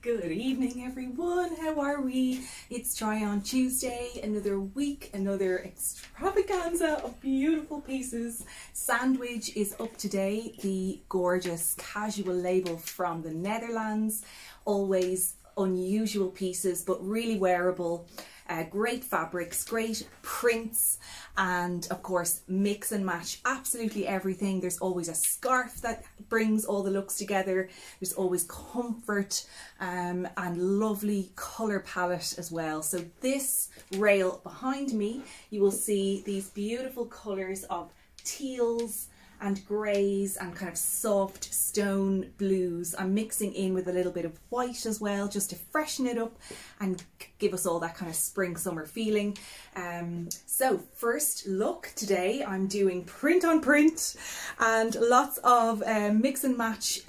Good evening everyone, how are we? It's Try On Tuesday, another week, another extravaganza of beautiful pieces. Sandwich is up today, the gorgeous casual label from the Netherlands. Always unusual pieces but really wearable. Great fabrics, great prints, and of course mix and match absolutely everything. There's always a scarf that brings all the looks together. There's always comfort and lovely colour palette as well. So this rail behind me, you will see these beautiful colours of teals and greys and kind of soft stone blues. I'm mixing in with a little bit of white as well, just to freshen it up and give us all that kind of spring summer feeling. So first look, today I'm doing print on print and lots of mix and match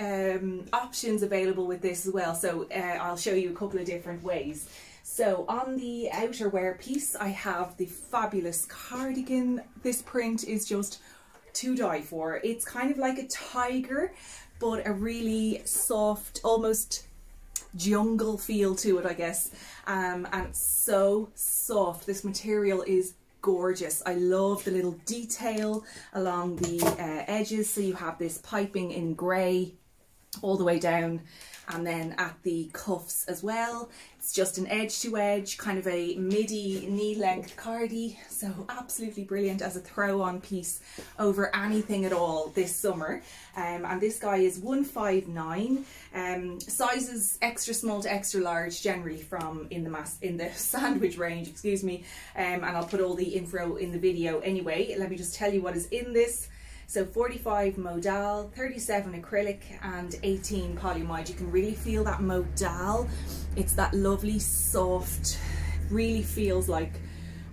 options available with this as well. So I'll show you a couple of different ways. So on the outerwear piece, I have the fabulous Cardigan. This print is just to die for. It's kind of like a tiger, but a really soft, almost jungle feel to it, I guess. And it's so soft. This material is gorgeous. I love the little detail along the edges. So you have this piping in grey all the way down, and then at the cuffs as well. It's just an edge to edge, kind of a midi knee length cardi. So absolutely brilliant as a throw on piece over anything at all this summer. And this guy is 159, sizes extra small to extra large generally from in the sandwich range, excuse me. And I'll put all the info in the video anyway. Let me just tell you what is in this. So 45 modal, 37 acrylic and 18 polyamide. You can really feel that modal. It's that lovely soft, really feels like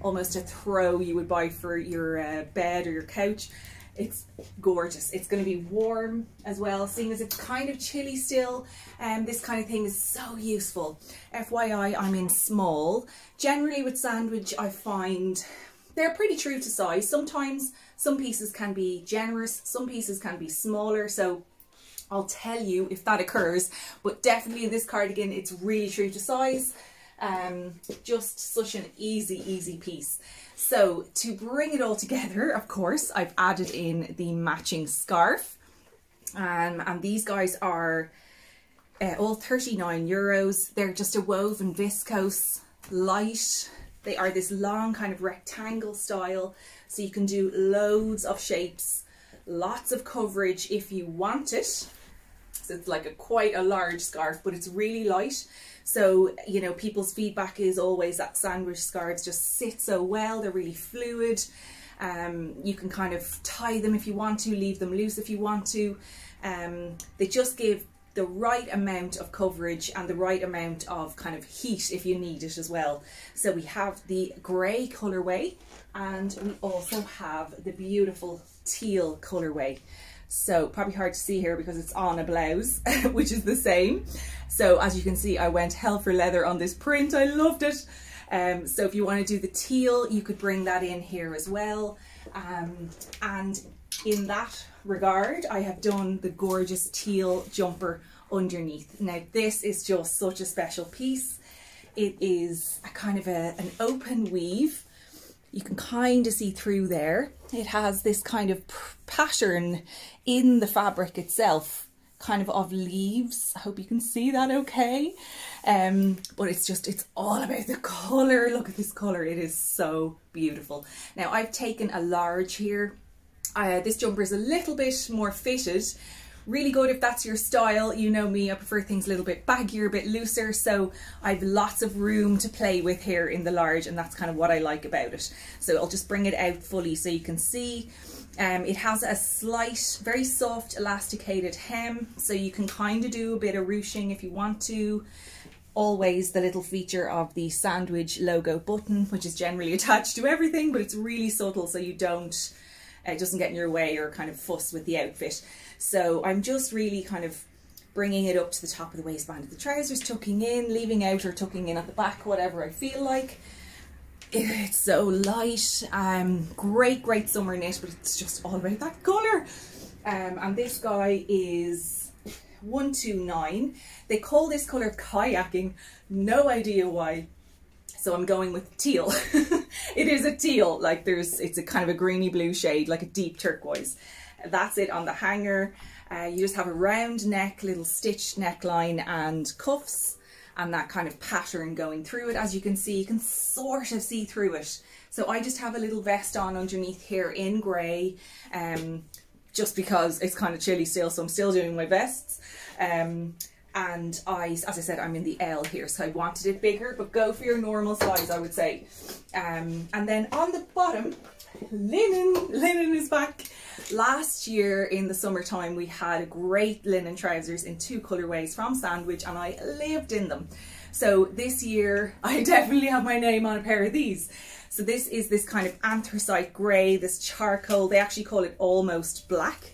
almost a throw you would buy for your bed or your couch. It's gorgeous. It's going to be warm as well, seeing as it's kind of chilly still. This kind of thing is so useful. FYI, I'm in small. Generally with sandwich, I find they're pretty true to size. Sometimes some pieces can be generous, some pieces can be smaller, so I'll tell you if that occurs, but definitely in this cardigan it's really true to size. Just such an easy piece. So to bring it all together, of course, I've added in the matching scarf, and these guys are all €39. They're just a woven viscose, light. They are this long kind of rectangle style, so you can do loads of shapes, lots of coverage if you want it. So it's like quite a large scarf, but it's really light. So, you know, people's feedback is always that sandwich scarves just sit so well. They're really fluid. You can kind of tie them if you want to, leave them loose if you want to. They just give the right amount of coverage and the right amount of kind of heat if you need it as well. So we have the grey colourway, and we also have the beautiful teal colourway. So probably hard to see here because it's on a blouse, which is the same. So as you can see, I went hell for leather on this print. I loved it. So if you want to do the teal, you could bring that in here as well. And in that regard, I have done the gorgeous teal jumper underneath. Now this is just such a special piece. It is a kind of an open weave. You can kind of see through there. It has this kind of pattern in the fabric itself, kind of leaves. I hope you can see that okay. But it's all about the colour. Look at this colour, it is so beautiful. Now I've taken a large here. This jumper is a little bit more fitted. Really good if that's your style. You know me, I prefer things a little bit baggier, a bit looser, so I've lots of room to play with here in the large, and that's kind of what I like about it. So I'll just bring it out fully so you can see. It has a slight, very soft elasticated hem, so you can kind of do a bit of ruching if you want to. Always the little feature of the sandwich logo button, which is generally attached to everything, but it's really subtle so you don't, it doesn't get in your way or kind of fuss with the outfit. So I'm just really kind of bringing it up to the top of the waistband of the trousers, tucking in, leaving out or tucking in at the back, whatever I feel like. It's so light, great summer knit, but it's just all about that colour. And this guy is 129. They call this colour Kayaking, no idea why. So I'm going with teal. It is a teal, like it's a kind of a greeny blue shade, like a deep turquoise. That's it on the hanger. You just have a round neck, little stitched neckline and cuffs, and that kind of pattern going through it. As you can see, you can sort of see through it. So I just have a little vest on underneath here in grey, just because it's kind of chilly still, so I'm still doing my vests. And as I said, I'm in the L here, so I wanted it bigger, but go for your normal size, I would say. And then on the bottom, linen is back. Last year in the summertime, we had great linen trousers in 2 colourways from Sandwich, and I lived in them. So this year, I definitely have my name on a pair of these. So this is this kind of anthracite grey, this charcoal. They actually call it almost black.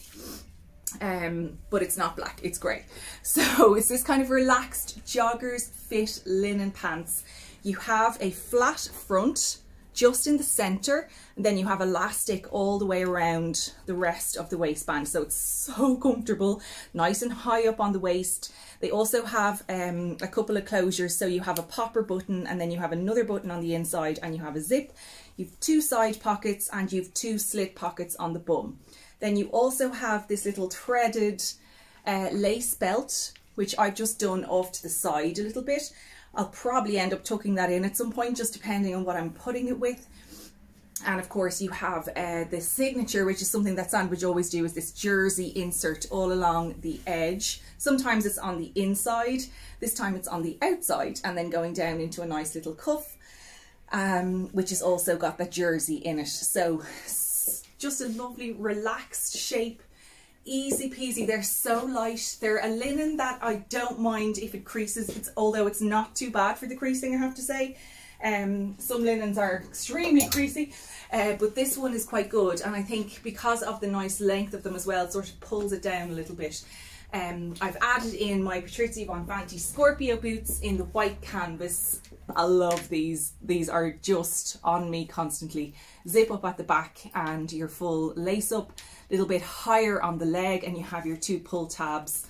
But it's not black, it's grey. So it's this kind of relaxed joggers fit linen pants. You have a flat front just in the centre, and then you have elastic all the way around the rest of the waistband. So it's so comfortable, nice and high up on the waist. They also have a couple of closures, so you have a popper button and then you have another button on the inside, and you have a zip. You've 2 side pockets and you've 2 slit pockets on the bum. Then you also have this little threaded lace belt, which I've just done off to the side a little bit. I'll probably end up tucking that in at some point, just depending on what I'm putting it with. And of course you have the signature, which is something that Sandwich always do, is this jersey insert all along the edge. Sometimes it's on the inside, this time it's on the outside, and then going down into a nice little cuff, which has also got that jersey in it. So just a lovely relaxed shape, easy peasy. They're so light. They're a linen that I don't mind if it creases, although it's not too bad for the creasing, I have to say. Some linens are extremely creasy, but this one is quite good, and I think because of the nice length of them as well, it sort of pulls it down a little bit. I've added in my Patrizia Bonfanti Scorpio boots in the white canvas. I love these. These are just on me constantly. Zip up at the back and your full lace up, a little bit higher on the leg, and you have your 2 pull tabs.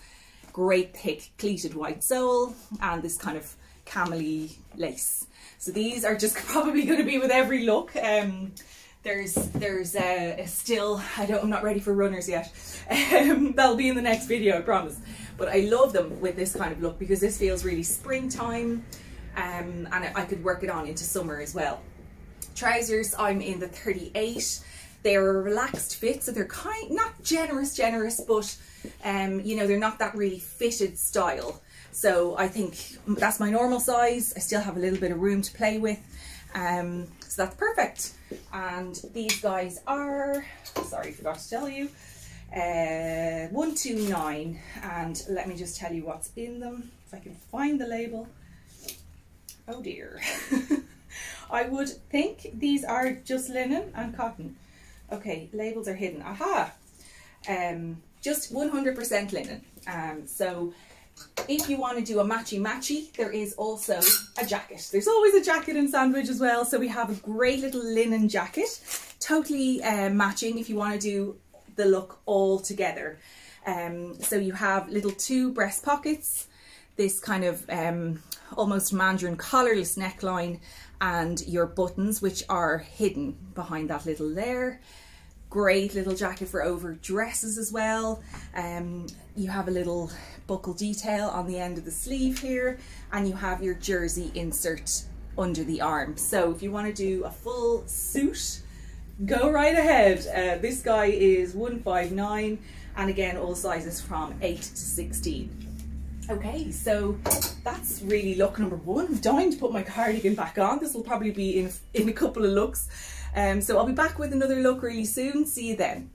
Great thick pleated white sole and this kind of camel-y lace. So these are just probably going to be with every look. There's still, I'm not ready for runners yet. That'll be in the next video, I promise. But I love them with this kind of look because this feels really springtime, and I could work it on into summer as well. Trousers, I'm in the 38. They're a relaxed fit, so they're not generous, but you know, they're not that really fitted style. So I think that's my normal size. I still have a little bit of room to play with. So that's perfect. And these guys are, sorry, forgot to tell you, 129. And let me just tell you what's in them, if I can find the label. Oh dear. I would think these are just linen and cotton. Okay, labels are hidden. Aha! Just 100% linen. So if you want to do a matchy, there is also a jacket. There's always a jacket in Sandwich as well. So we have a great little linen jacket, totally matching if you want to do the look all together. So you have little 2 breast pockets, this kind of almost mandarin collarless neckline, and your buttons, which are hidden behind that little layer. Great little jacket for over dresses as well. You have a little buckle detail on the end of the sleeve here, and you have your jersey insert under the arm. So if you want to do a full suit, go right ahead. This guy is 159, and again all sizes from 8 to 16. Okay, so that's really look number 1. I'm dying to put my cardigan back on. This will probably be in a couple of looks. So I'll be back with another look really soon. See you then.